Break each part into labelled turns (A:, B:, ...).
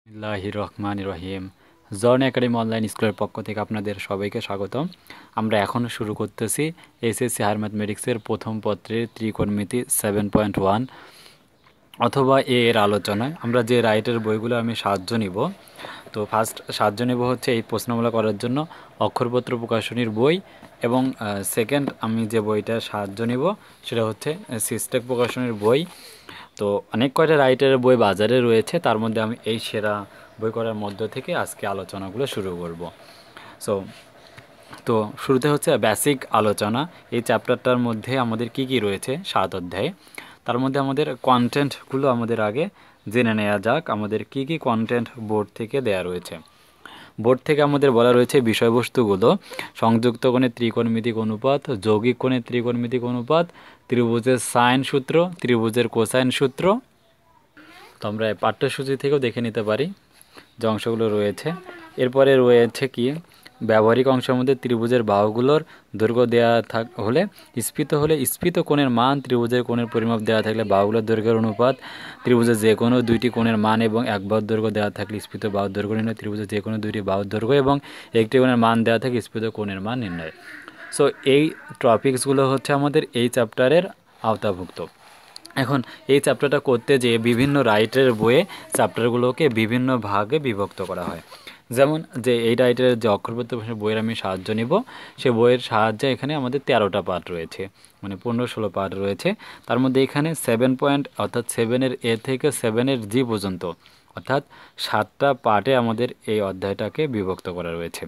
A: বিসমিল্লাহির রহমানির রহিম। জন academy online স্কুলের পক্ষ থেকে আপনাদের সবাইকে স্বাগতম। আমরা এখন শুরু করতেছি এসএসসি হায়ার ম্যাথমেটিক্সের প্রথম পত্রের ত্রিকোণমিতি 7.1 অথবা এর আলোচনায় আমরা যে রাইটের বইগুলো আমি সাহায্য নিব। তো ফার্স্ট সাহায্য নেব হচ্ছে এই প্রশ্নগুলো করার জন্য অক্ষরপত্র প্রকাশনীর বই, এবং সেকেন্ড আমি যে বইটা সাহায্য নেব সেটা হচ্ছে সিস্টেক প্রকাশনীর বই। তো অনেক কয়টা রাইটারের বই বাজারে রয়েছে, তার মধ্যে আমি এই সেরা বই করার মধ্য থেকে আজকে আলোচনাগুলো শুরু করব। সো তো শুরুতে হচ্ছে বেসিক আলোচনা। এই চ্যাপ্টারটার মধ্যে আমাদের কি কি রয়েছে 7 অধ্যায়ে, তার মধ্যে আমাদের কন্টেন্টগুলো আমাদের আগে জেনে নেওয়া যাক। আমাদের কি কি কন্টেন্ট বোর্ড থেকে দেয়া রয়েছে। বোর্ড থেকে আমাদের বলা রয়েছে বিষয়বস্তুগুলো: সংযুক্ত কোণের ত্রিকোণমিতিক অনুপাত, যৌগিক কোণের ত্রিকোণমিতিক অনুপাত, ত্রিভুজের সাইন সূত্র, ত্রিভুজের কোসাইন সূত্র। তো আমরা পাঠ্যসূচি থেকেও দেখে নিতে পারি যে অংশগুলো রয়েছে। এরপরে রয়েছে কি, ব্যবহারিক অংশের মধ্যে ত্রিভুজের বাহুগুলোর দৈর্ঘ্য দেওয়া হলে স্ফীত কোণের মান, ত্রিভুজের কোণের পরিমাপ দেওয়া থাকলে বাহুগুলোর দৈর্ঘ্যের অনুপাত, ত্রিভুজের যে কোনো দুইটি কোণের মান এবং এক বাহুর দৈর্ঘ্য দেওয়া থাকলে স্ফীত বাহুর দৈর্ঘ্য নির্ণয়, ত্রিভুজের যে কোনো দুইটি বাহুর দৈর্ঘ্য এবং একটি কোণের মান দেওয়া থাকলে স্ফীত কোণের মান নির্ণয়। সো এই টপিকসগুলো হচ্ছে আমাদের এই চ্যাপ্টারের আওতাভুক্ত। এখন এই চ্যাপ্টারটা করতে যেয়ে বিভিন্ন রাইটারের বইয়ে চ্যাপ্টারগুলোকে বিভিন্ন ভাগে বিভক্ত করা হয়। যেমন যে এই রাইটারের যে অক্ষরপত্র বইয়ের আমি সাহায্য নিব, সে বইয়ের সাহায্যে এখানে আমাদের 13টা পার্ট রয়েছে, মানে 15-16 পার্ট রয়েছে। তার মধ্যে এখানে 7 পয়েন্ট অর্থাৎ 7-এর এ থেকে 7-এর জি পর্যন্ত, অর্থাৎ 7টা পার্টে আমাদের এই অধ্যায়টাকে বিভক্ত করা রয়েছে,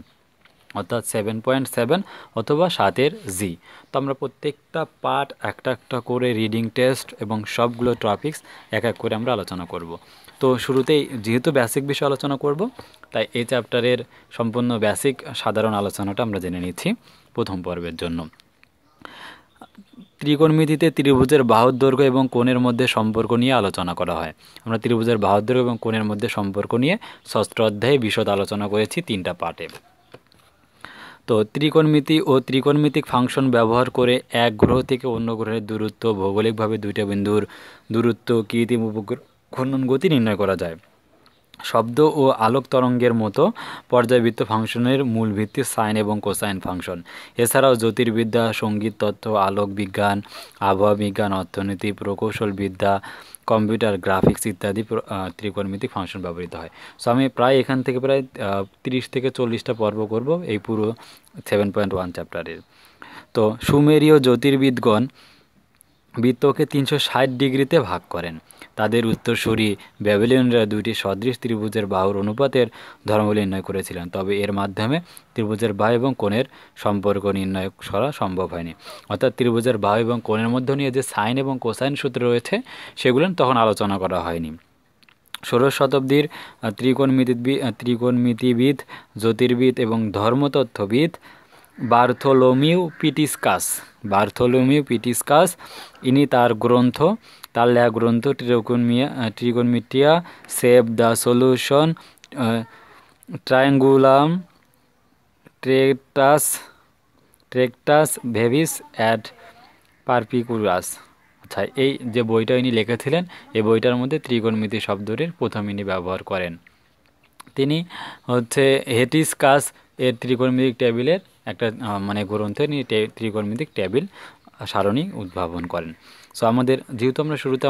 A: অর্থাৎ 7.7 অথবা 7-এর জি। তো আমরা প্রত্যেকটা পার্ট একটা একটা করে রিডিং টেস্ট এবং সবগুলো টপিকস এক এক করে আমরা আলোচনা করব। তো শুরুতেই যেহেতু বেসিক বিষয় আলোচনা করব, তাই এই চ্যাপ্টারের সম্পূর্ণ বেসিক সাধারণ আলোচনাটা আমরা জেনে নিচ্ছি প্রথম পর্বের জন্য। ত্রিকোণমিতিতে ত্রিভুজের বাহুর দৈর্ঘ্য এবং কোণের মধ্যে সম্পর্ক নিয়ে আলোচনা করা হয়। আমরা ত্রিভুজের বাহুর দৈর্ঘ্য এবং কোণের মধ্যে সম্পর্ক নিয়ে ষষ্ঠ অধ্যায়ে বিশদ আলোচনা করেছি 3টা পার্টে। তো ত্রিকোণমিতি ও ত্রিকোণমিতিক ফাংশন ব্যবহার করে এক গ্রহ থেকে অন্য গ্রহের দূরত্ব, ভৌগোলিকভাবে দুইটা বিন্দুর দূরত্ব, কৃত্রিম উপঘূর্ণন গতি নির্ণয় করা যায়। শব্দ ও আলোক তরঙ্গের মতো পর্যায়বৃত্ত ফাংশনের মূল ভিত্তি সাইন এবং কোসাইন ফাংশন। এছাড়াও জ্যোতির্বিদ্যা, সঙ্গীত তত্ত্ব, আলোক বিজ্ঞান, আবহাওয়া বিজ্ঞান, অর্থনীতি, প্রকৌশল বিদ্যা, কম্পিউটার গ্রাফিক্স ইত্যাদি ত্রিকোণমিতিক ফাংশন ব্যবহৃত হয়। সো আমি প্রায় এখান থেকে প্রায় 30 থেকে 40টা পর্ব করব এই পুরো 7.1 চ্যাপ্টারের। তো সুমেরীয় জ্যোতির্বিদগণ বৃত্তকে 360 ডিগ্রিতে ভাগ করেন। তাদের উত্তরসূরি ব্যাবিলনীয়রা দুইটি সদৃশ ত্রিভুজের বাহুর অনুপাতের ধর্মগুলি নির্ণয় করেছিলেন, তবে এর মাধ্যমে ত্রিভুজের বাহু এবং কোণের সম্পর্ক নির্ণয় করা সম্ভব হয়নি। অর্থাৎ ত্রিভুজের বাহু এবং কোণের মধ্যে নিয়ে যে সাইন এবং কোসাইন সূত্র রয়েছে সেগুলো তখন আলোচনা করা হয়নি। 16 শতাব্দীর ত্রিকোণমিতিবিদ, জ্যোতির্বিদ এবং ধর্মতত্ত্ববিদ বার্থোলোমিউ পিটিসকাস ইনি তার লেখা গ্রন্থ ট্রিগোনমিটিয়া সেভ দ্য সলিউশন ট্রায়াঙ্গুলাম ট্রেক্টাস ভেভিস অ্যাড পারপিকুলাস। আচ্ছা, এই যে বইটা ইনি লিখেছিলেন, এই বইটার মধ্যে ত্রিকোণমিতি শব্দটির প্রথম ইনি ব্যবহার করেন। তিনি হচ্ছে হেটিসকাস এর ত্রিকোণমিতিক টেবিলের একটা মানে গ্রন্থে নিয়ে ত্রিকোণমিতিক টেবিল সারণী উদ্ভাবন করেন। সো আমাদের যেহেতু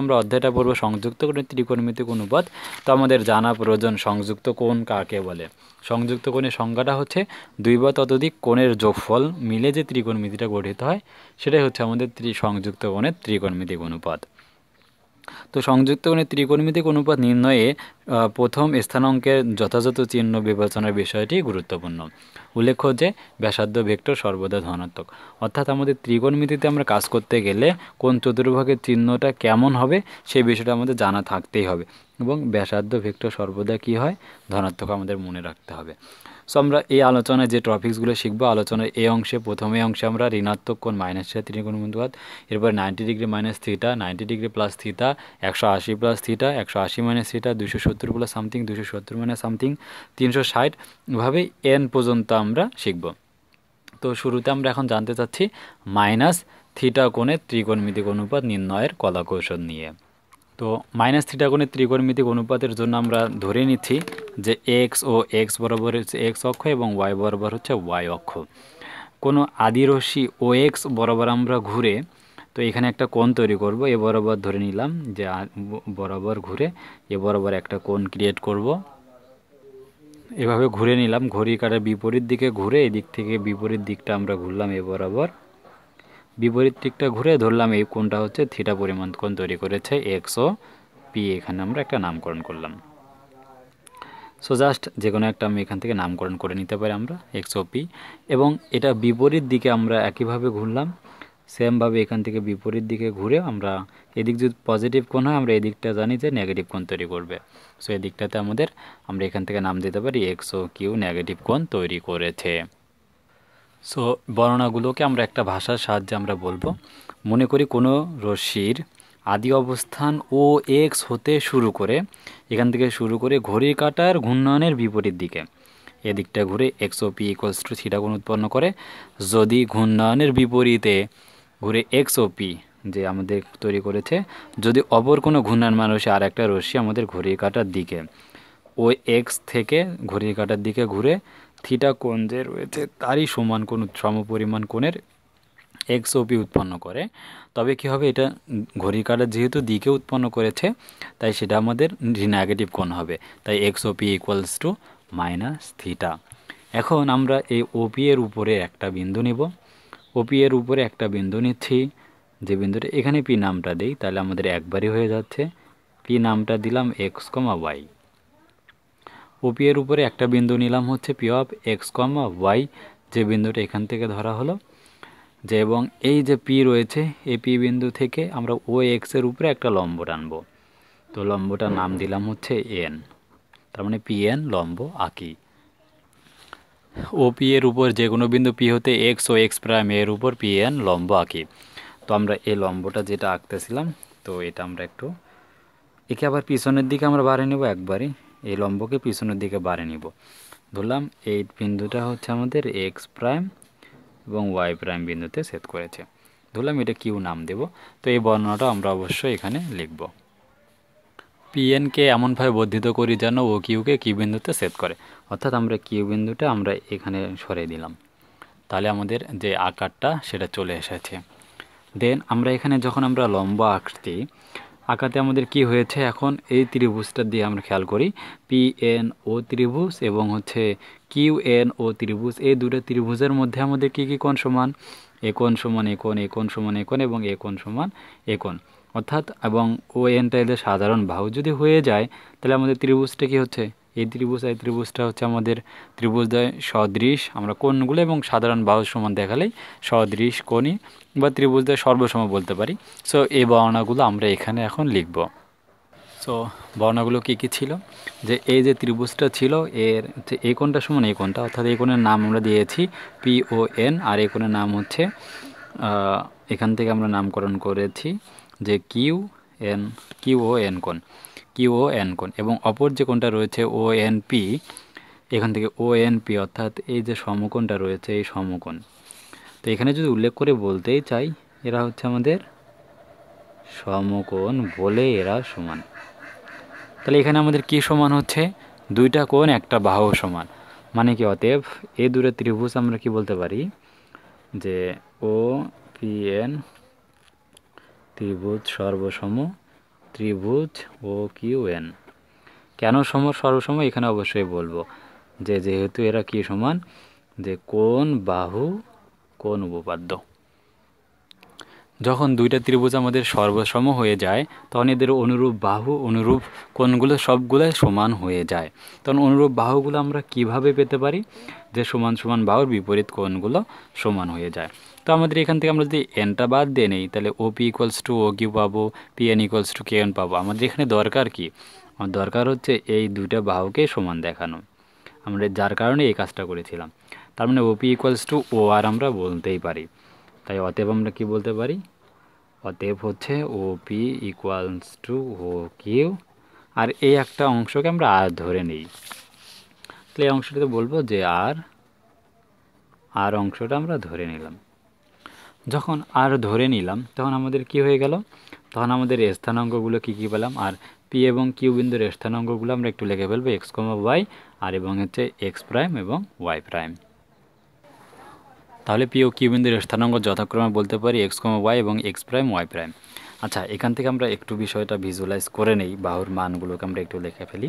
A: আমরা অধ্যায়টা পড়ব সংযুক্ত কোণের ত্রিকোণমিতিক অনুপাত, তো আমাদের জানা প্রয়োজন সংযুক্ত কোণ কাকে বলে। সংযুক্ত কোণের সংজ্ঞাটা হচ্ছে দুই বা ততোধিক কোণের যোগফল মিলে যে ত্রিকোণমিতিটা গঠিত হয়, সেটাই হচ্ছে আমাদের সংযুক্ত কোণের ত্রিকোণমিতিক অনুপাত। তো সংযুক্ত কোণের ত্রিকোণমিতিক অনুপাত নির্ণয়ে প্রথম স্থানাঙ্কের যথাযথ চিহ্ন বিবেচনার বিষয়টি গুরুত্বপূর্ণ। উল্লেখ্য যে ব্যাসার্ধ ভেক্টর সর্বদা ধনাত্মক, অর্থাৎ আমাদের ত্রিকোণমিতিতে আমরা কাজ করতে গেলে কোন চতুর্ভাগের চিহ্নটা কেমন হবে সেই বিষয়টা আমাদের জানা থাকতেই হবে, এবং ব্যাসার্ধ ভেক্টর সর্বদা কী হয়, ধনাত্মক আমাদের মনে রাখতে হবে। সো আমরা এই আলোচনায় যে টপিকসগুলো শিখবো, আলোচনার এই অংশে প্রথমে অংশে আমরা ঋণাত্মক কোণ -θ ত্রিকোণমিতিক অনুপাত, এরপর 90 degree minus theta, 90 degree plus theta, 180 plus theta, 180 minus theta, 270 plus something, 270 minus something, 360, এভাবেই n পর্যন্ত আমরা শিখব। তো শুরুতে আমরা এখন জানতে চাচ্ছি -θ কোণের ত্রিকোণমিতিক অনুপাত নির্ণয়ের কলাকৌশল নিয়ে। তো মাইনাস থিটা কোণের ত্রিকোণমিতিক অনুপাতের জন্য আমরা ধরে নিচ্ছি যে এক্স ও এক্স বরাবর হচ্ছে এক্স অক্ষ এবং ওয়াই বরাবর হচ্ছে ওয়াই অক্ষ। কোনো আদিরশ্মি ও এক্স বরাবর আমরা ঘুরে তো এখানে একটা কোণ তৈরি করব, এ বরাবর ধরে নিলাম যে বরাবর ঘুরে এ বরাবর একটা কোণ ক্রিয়েট করব। এভাবে ঘুরে নিলাম, ঘড়ির কাঁটার বিপরীত দিকে ঘুরে এদিক থেকে বিপরীত দিকটা আমরা ঘুরলাম এ বরাবর, বিপরীত দিকটা ঘুরে ধরলাম এই কোণটা হচ্ছে থিটা পরিমাণ কোণ তৈরি করেছে এক্স ও পি। এখানে আমরা একটা নামকরণ করলাম। সো জাস্ট যে কোনো একটা আমি এখান থেকে নামকরণ করে নিতে পারি আমরা এক্স ও পি। এবং এটা বিপরীত দিকে আমরা একইভাবে ঘুরলাম, সেমভাবে এখান থেকে বিপরীত দিকে ঘুরে আমরা এদিক যদি পজিটিভ কোণ হয় আমরা এদিকটা জানি যে নেগেটিভ কোণ তৈরি করবে। সো এদিকটাতে আমরা এখান থেকে নাম দিতে পারি এক্স ও কিউ নেগেটিভ কোণ তৈরি করেছে। সো বর্ণনাগুলোকে আমরা একটা ভাষার সাহায্যে আমরা বলবো। মনে করি কোনো রশ্মির আদি অবস্থান ও এক্স হতে শুরু করে, এখান থেকে শুরু করে ঘড়ির কাঁটার ঘূর্ণনের বিপরীত দিকে এদিকটা ঘুরে X O P equals to theta কোণ উৎপন্ন করে। যদি ঘূর্ণনের বিপরীতে ঘুরে এক্স ও পি যে আমাদের তৈরি করেছে, যদি অপর কোনো ঘূর্ণায়মান রশ্মি আর একটা রশ্মি আমাদের ঘড়ির কাঁটার দিকে ও এক্স থেকে ঘড়ির কাঁটার দিকে ঘুরে থিটা কোণ যে রয়েছে তারই সমান কোণ সমপরিমাণ কোণের এক্স ও পি উৎপন্ন করে, তবে কী হবে, এটা ঘড়ির কাঁটার যেহেতু দিকে উৎপন্ন করেছে তাই সেটা আমাদের নেগেটিভ কোণ হবে। তাই X O P equals to minus theta. এখন আমরা এই ওপি এর উপরে একটা বিন্দু নিব। ওপি এর উপরে একটা বিন্দু নিচ্ছি, যে বিন্দুটা এখানে পি নামটা দেই তাহলে আমাদের একবারই হয়ে যাচ্ছে। পি নামটা দিলাম এক্স কমা ওয়াই। ওপি এর উপরে একটা বিন্দু নিলাম হচ্ছে P of X comma Y, যে বিন্দুটা এখান থেকে ধরা হলো যে, এবং এই যে পি রয়েছে এই পি বিন্দু থেকে আমরা ও এক্সের উপরে একটা লম্ব টানবো। তো লম্বটার নাম দিলাম হচ্ছে এন, তার মানে পি এন লম্ব আঁকি। ও পি এর উপর যে কোনো বিন্দু পি হতে এক্স ও এক্স প্রাইম এর উপর পি এন লম্ব আঁকি। তো আমরা এই লম্বটা যেটা আঁকতেছিলাম, তো এটা আমরা একটু একে আবার পিছনের দিকে আমরা বাড়িয়ে নেব, একবারই এই লম্বকে পিছনের দিকে বাড়িয়ে নিব। ধরলাম এই বিন্দুটা হচ্ছে আমাদের এক্স প্রাইম এবং ওয়াই প্রাইম বিন্দুতে ছেদ করেছে, ধরলাম এটা কিউ নাম দেব। তো এই বর্ণনাটা আমরা অবশ্যই এখানে লিখব। পিএনকে এমনভাবে বর্ধিত করি যেন ও কিউকে কিউ বিন্দুতে ছেদ করে, অর্থাৎ আমরা কিউ বিন্দুটা আমরা এখানে সরিয়ে দিলাম, তাহলে আমাদের যে আকারটা সেটা চলে এসেছে। দেন আমরা এখানে যখন আমরা লম্ব আঁকাতে আমাদের কি হয়েছে, এখন এই ত্রিভুজটা দিয়ে আমরা খেয়াল করি পি এন ও ত্রিভুজ এবং হচ্ছে কিউ এন ও ত্রিভুজ, এই দুটো ত্রিভুজের মধ্যে আমাদের কি কি কোণ সমান, এ কোণ সমান এ কোণ, এ কোণ সমান এ কোণ এবং এ কোণ সমান এ কোণ, অর্থাৎ এবং ও এনটা এদের সাধারণ বাহু যদি হয়ে যায় তাহলে আমাদের ত্রিভুজটা কি হচ্ছে, এই ত্রিভুজটা হচ্ছে আমাদের ত্রিভুজদ্বয় সদৃশ, আমরা কোণগুলো এবং সাধারণ বাহু সমান দেখালেই সদৃশ কোণই বা ত্রিভুজদ্বয় সর্বসম বলতে পারি। সো এই বর্ণনাগুলো আমরা এখানে এখন লিখব। সো বর্ণনাগুলো কী কী ছিল, যে এই যে ত্রিভুজটা ছিল এর যে এই কোণটা সমান এই কোণটা, অর্থাৎ এই কোণের নাম আমরা দিয়েছি পি ও এন, আর এই কোণের নাম হচ্ছে এখান থেকে আমরা নামকরণ করেছি যে কিউ ও এন কোণ, এবং অপর যে কোণটা রয়েছে ও এন পি, এখান থেকে ও এন পি অর্থাৎ এই যে সমকোণটা রয়েছে এই সমকোণ। তো এখানে যদি উল্লেখ করে বলতেই চাই এরা হচ্ছে আমাদের সমকোণ বলে এরা সমান। তাহলে এখানে আমাদের কি সমান হচ্ছে, দুইটা কোণ একটা বাহু সমান, মানে কি, অতএব এই দুটো ত্রিভুজ আমরা কি বলতে পারি যে ও পি এন ত্রিভুজ সর্বসম ত্রিভুজ ও কিউ এন। কেন সর্বসম এখানে অবশ্যই বলবো যে যেহেতু এরা কি সমান, যে কোণ বাহু কোণ উপপাদ্য। যখন দুইটা ত্রিভুজ আমাদের সর্বসম হয়ে যায় তখন এদের অনুরূপ বাহু অনুরূপ কোণগুলো সবগুলোই সমান হয়ে যায়। তখন অনুরূপ বাহুগুলো আমরা কিভাবে পেতে পারি, যে সমান সমান বাহুর বিপরীত কোণগুলো সমান হয়ে যায়। তো আমাদের এখান থেকে আমরা যদি এনটা বাদ দিয়ে নেই তাহলে O P equals to O Q পাবো, P N equals to K N পাবো। আমাদের এখানে দরকার কি, আমার দরকার হচ্ছে এই দুইটা বাহুকে সমান দেখানো, আমরা যার কারণে এই কাজটা করেছিলাম। তার মানে ও পি ইকুয়ালস টু ও আর আমরা বলতেই পারি। তাই অতএব আমরা কি বলতে পারি, অতএব হচ্ছে O P equals to O Q, আর এই একটা অংশকে আমরা আর ধরে নিই, তাহলে এই অংশটাতে বলবো যে আর অংশটা আমরা ধরে নিলাম। যখন আর ধরে নিলাম তখন আমাদের কি হয়ে গেল, তখন আমাদের স্থানাঙ্কগুলো কী কী পেলাম, আর পি এবং কিউ বিন্দুর স্থানাঙ্কগুলো আমরা একটু লিখে ফেলবো, এক্স কমা ওয়াই আর এবং হচ্ছে এক্স প্রাইম এবং ওয়াই প্রাইম। তাহলে পি ও কিউ বিন্দুর স্থানাঙ্ক যথাক্রমে বলতে পারি এক্স কমা ওয়াই এবং এক্স প্রাইম ওয়াই প্রাইম। আচ্ছা, এখান থেকে আমরা একটু বিষয়টা ভিজুয়ালাইজ করে নেই, বাহুর মানগুলোকে আমরা একটু লিখে ফেলি।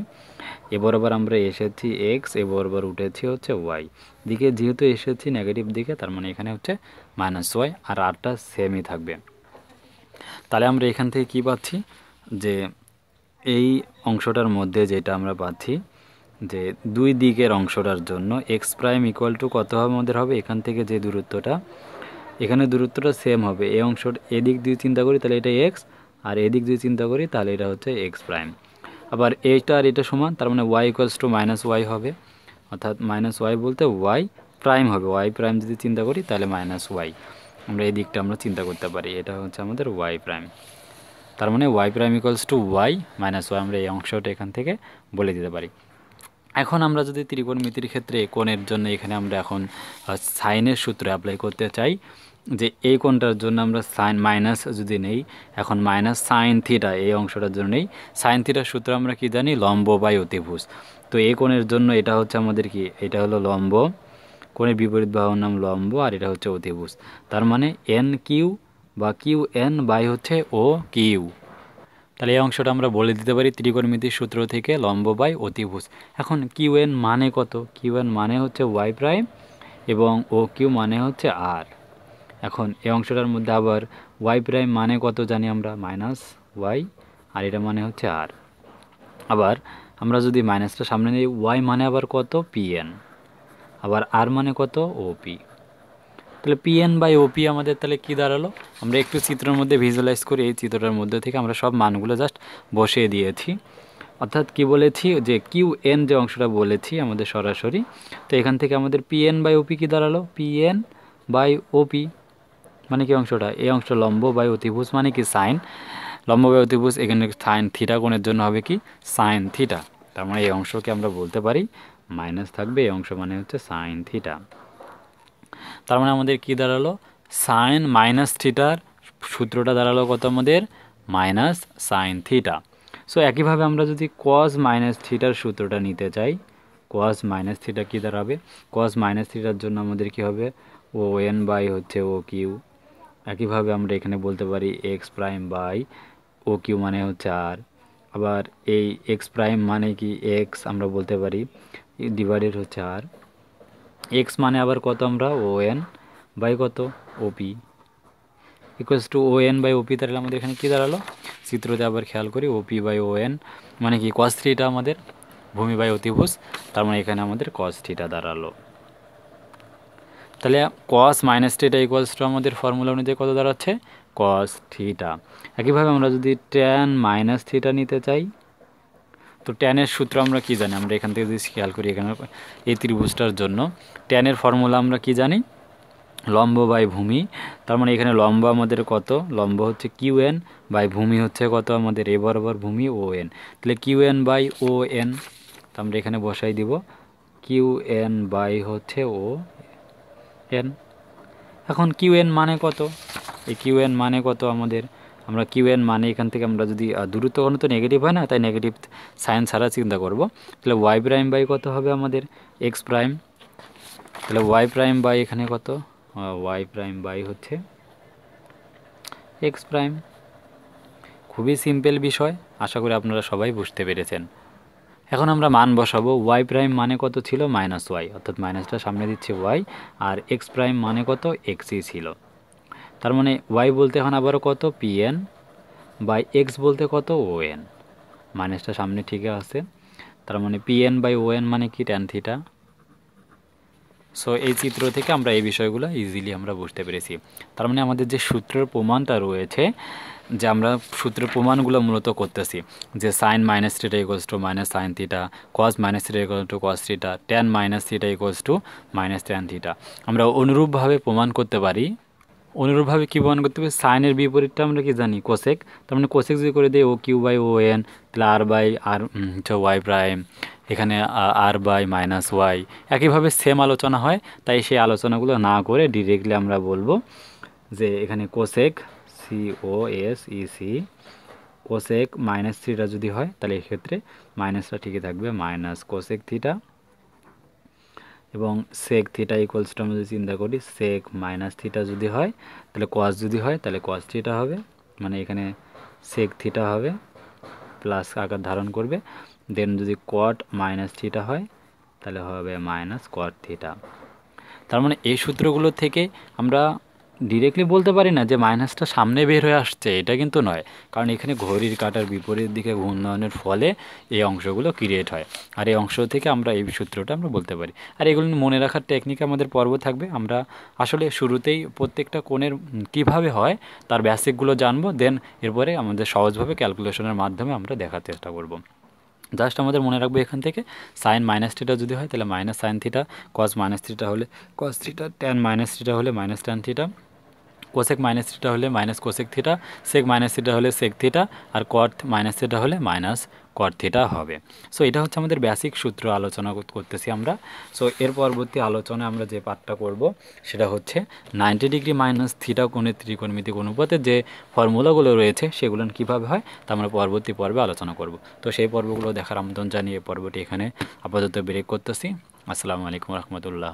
A: এ বরাবর আমরা এসেছি এক্স, এ বরাবর উঠেছি হচ্ছে ওয়াই দিকে, যেহেতু এসেছি নেগেটিভ দিকে তার মানে এখানে হচ্ছে মাইনাস ওয়াই, আর আরটা সেমই থাকবে। তাহলে আমরা এখান থেকে কি পাচ্ছি, যে এই অংশটার মধ্যে যেটা আমরা পাচ্ছি যে দুই দিকের অংশটার জন্য এক্স প্রাইম ইকুয়াল টু কত হবে আমাদের হবে, এখান থেকে যে দূরত্বটা, এখানে দূরত্বটা সেম হবে। এই অংশটা এদিক দিয়ে চিন্তা করি তাহলে এটা এক্স, আর এদিক দিয়ে চিন্তা করি তাহলে এটা হচ্ছে এক্স প্রাইম। আবার এইটা আর এটা সমান, তার মানে Y equals to minus Y হবে, অর্থাৎ মাইনাস ওয়াই বলতে ওয়াই প্রাইম হবে। ওয়াই প্রাইম যদি চিন্তা করি তাহলে মাইনাস ওয়াই, আমরা এই দিকটা আমরা চিন্তা করতে পারি, এটা হচ্ছে আমাদের ওয়াই প্রাইম। তার মানে Y prime equals to Y minus Y, আমরা এই অংশটা এখান থেকে বলে দিতে পারি। এখন আমরা যদি ত্রিকোণমিতির ক্ষেত্রে কোণের জন্য এখানে আমরা এখন সাইনের সূত্র অ্যাপ্লাই করতে চাই, যে এই কোণটার জন্য আমরা সাইন মাইনাস যদি নেই, এখন মাইনাস সাইন থিটা এই অংশটার জন্য নেই, সাইন থিটার সূত্র আমরা কি জানি, লম্ব বাই অতিভুজ। তো এই কোণের জন্য এটা হচ্ছে আমাদের কি, এটা হলো লম্ব, কোণের বিপরীত বাহুর নাম লম্ব, আর এটা হচ্ছে অতিভুজ। তার মানে এন কিউ বা কিউ এন বাই হচ্ছে ও কিউ। তাহলে এই অংশটা আমরা বলে দিতে পারি ত্রিকোণমিতির সূত্র থেকে লম্ব বাই অতিভুজ। এখন কিউ এন মানে কত, কিউ এন মানে হচ্ছে ওয়াই প্রাইম এবং ও কিউ মানে হচ্ছে আর। এখন এই অংশটার মধ্যে আবার ওয়াই প্রাইম মানে কত জানি আমরা, মাইনাস ওয়াই, আর এটা মানে হচ্ছে আর। আবার আমরা যদি মাইনাসটা সামনে নিই, ওয়াই মানে আবার কত, পি এন, আবার আর মানে কত, ও পি। তাহলে পি এন বাই ওপি আমাদের তাহলে কী দাঁড়ালো, আমরা একটু চিত্রের মধ্যে ভিজুয়ালাইজ করি। এই চিত্রটার মধ্যে থেকে আমরা সব মানগুলো জাস্ট বসিয়ে দিয়েছি, অর্থাৎ কি বলেছি যে কিউ এন যে অংশটা বলেছি আমাদের সরাসরি, তো এখান থেকে আমাদের পি এন বাই ওপি কী দাঁড়ালো, পি এন বাই ওপি মানে কি অংশটা, এই অংশ লম্ব বাই অতিভুজ মানে কি সাইন, লম্ব বাই অতিভুজ, এখানে সাইন থিটা কোণের জন্য হবে কি সাইন থিটা। তার মানে এই অংশকে আমরা বলতে পারি মাইনাস থাকবে, এই অংশ মানে হচ্ছে সাইন থিটা। তার মানে আমাদের কি দাঁড়ালো, সাইন মাইনাস থিটার সূত্রটা দাঁড়ালো কত আমাদের, মাইনাস সাইন থিটা। সো একইভাবে আমরা যদি কস মাইনাস থিটার সূত্রটা নিতে চাই, কস মাইনাস থিটা কী দাঁড়াবে, কস মাইনাস থিটার জন্য আমাদের কি হবে, ও এন বাই হচ্ছে ও কিউ। একইভাবে আমরা এখানে বলতে পারি X prime by O Q মানে হচ্ছে আর। আবার এই এক্স প্রাইম মানে কি এক্স আমরা বলতে পারি ডিভাইডেড হচ্ছে আর। এক্স মানে আবার কত আমরা ও এন বাই কত OP equals to O N by OP. তাহলে আমাদের এখানে কী দাঁড়ালো, চিত্রতে আবার খেয়াল করি, ওপি বাই ও এন মানে কি কস থিটা আমাদের, ভূমি বাই অতিভুজ, তার মানে এখানে আমাদের কস থিটা দাঁড়ালো। তাহলে কস মাইনাস থিটা ইকুয়ালস টু আমাদের ফর্মুলা অনুযায়ী কত দাঁড়াচ্ছে, কস থিটা। একইভাবে আমরা যদি ট্যান মাইনাস থিটা নিতে চাই, তো ট্যানের সূত্র আমরা কি জানি, আমরা এখান থেকে যদি খেয়াল করি এখানে এই ত্রিভুজটার জন্য ট্যানের ফর্মুলা আমরা কি জানি, লম্ব বাই ভূমি। তার মানে এখানে লম্ব আমাদের কত, লম্ব হচ্ছে কিউ এন বাই ভূমি হচ্ছে কত আমাদের এ বরাবর ভূমি ও এন। তাহলে Q N by O N, তো আমরা এখানে বসাই দিব কিউ এন বাই হচ্ছে ও এন। এখন কিউ এন মানে কত, এই কিউ এন মানে কত আমাদের, আমরা কিউ এন মানে এখান থেকে আমরা যদি দূরত্ব কোনো তো নেগেটিভ হয় না, তাই নেগেটিভ সাইন ছাড়া চিন্তা করব। তাহলে ওয়াই প্রাইম বাই কত হবে আমাদের এক্স প্রাইম, তাহলে ওয়াই প্রাইম বাই এখানে কত, ওয়াই প্রাইম বাই হচ্ছে এক্স প্রাইম। খুবই সিম্পল বিষয়, আশা করি আপনারা সবাই বুঝতে পেরেছেন। এখন আমরা মান বসাবো, ওয়াই প্রাইম মানে কত ছিল মাইনাস ওয়াই, অর্থাৎ মাইনাসটা সামনে দিচ্ছে ওয়াই, আর এক্স প্রাইম মানে কত এক্সই ছিল। তার মানে ওয়াই বলতে এখন আবারও কত পি এন বাই এক্স বলতে কত ও এন, মাইনাসটা সামনে ঠিক আছে। তার মানে P N by O N মানে কি ট্যান থিটা। সো এই চিত্র থেকে আমরা এই বিষয়গুলো ইজিলি আমরা বুঝতে পেরেছি। তার মানে আমাদের যে সূত্রের প্রমাণটা রয়েছে, যে আমরা সূত্রের প্রমাণগুলো মূলত করতেছি, যে sine minus theta equals to minus sine theta, cos minus theta equal to cos theta, tan minus theta equals to minus tan theta, আমরা অনুরূপভাবে প্রমাণ করতে পারি। অনুরূপভাবে কী প্রমাণ করতে পারি, সাইনের বিপরীতটা আমরা কি জানি কোসেক, তার মানে কোসেক যদি করে দিই O Q by O N, তাহলে আর বাই আর হচ্ছে ওয়াই প্রাইম, এখানে আর বাই মাইনাস ওয়াই। একইভাবে সেম আলোচনা হয়, তাই সেই আলোচনাগুলো না করে ডিরেক্টলি আমরা বলবো যে এখানে cosec COSEC cosec minus theta যদি হয় তাহলে এক্ষেত্রে মাইনাসটা ঠিকই থাকবে, মাইনাস কোসেক থিটা। এবং সেক থিটা ইকুয়ালস টু আমরা যদি চিন্তা করি সেক মাইনাস থিটা যদি হয় তাহলে কস যদি হয় তাহলে কস থিটা হবে, মানে এখানে সেক থিটা হবে প্লাস আকার ধারণ করবে। দেন যদি কট মাইনাস থিটা হয় তাহলে হবে মাইনাস কট থিটা। তার মানে এই সূত্রগুলো থেকে আমরা ডিরেক্টলি বলতে পারি না যে মাইনাসটা সামনে বের হয়ে আসছে, এটা কিন্তু নয়, কারণ এখানে ঘড়ির কাঁটার বিপরীত দিকে ঘূর্ণনের ফলে এই অংশগুলো ক্রিয়েট হয়, আর এই অংশ থেকে আমরা এই সূত্রটা আমরা বলতে পারি। আর এগুলো মনে রাখার টেকনিক আমাদের পর্ব থাকবে, আমরা আসলে শুরুতেই প্রত্যেকটা কোণের কীভাবে হয় তার বেসিকগুলো জানবো, দেন এরপরে আমাদের সহজভাবে ক্যালকুলেশনের মাধ্যমে আমরা দেখার চেষ্টা করব। জাস্ট আমাদের মনে রাখবো এখান থেকে সাইন মাইনাস থিটা যদি হয় তাহলে minus sine theta, cos minus theta হলে cos theta, tan minus theta হলে minus tan theta, cosec minus theta হলে minus cosec theta, sec minus theta হলে সেক থিটা, আর কট মাইনাস থিটা হলে minus cot theta হবে। So এটা হচ্ছে আমাদের বেসিক সূত্র আলোচনা করতেছি আমরা। সো এর পরবর্তী আলোচনায় আমরা যে পার্টটা করব সেটা হচ্ছে 90 ডিগ্রি মাইনাস থিটা কোণের ত্রিকোণমিতিক অনুপাতের যে ফর্মুলাগুলো রয়েছে সেগুলো কীভাবে হয় তা আমরা পরবর্তী পর্বে আলোচনা করব। তো সেই পর্বগুলো দেখার আমন্ত্রণ জানিয়ে পর্বটি এখানে আপাতত ব্রেক করতেছি। আসসালামু আলাইকুম রহমতুল্লাহ।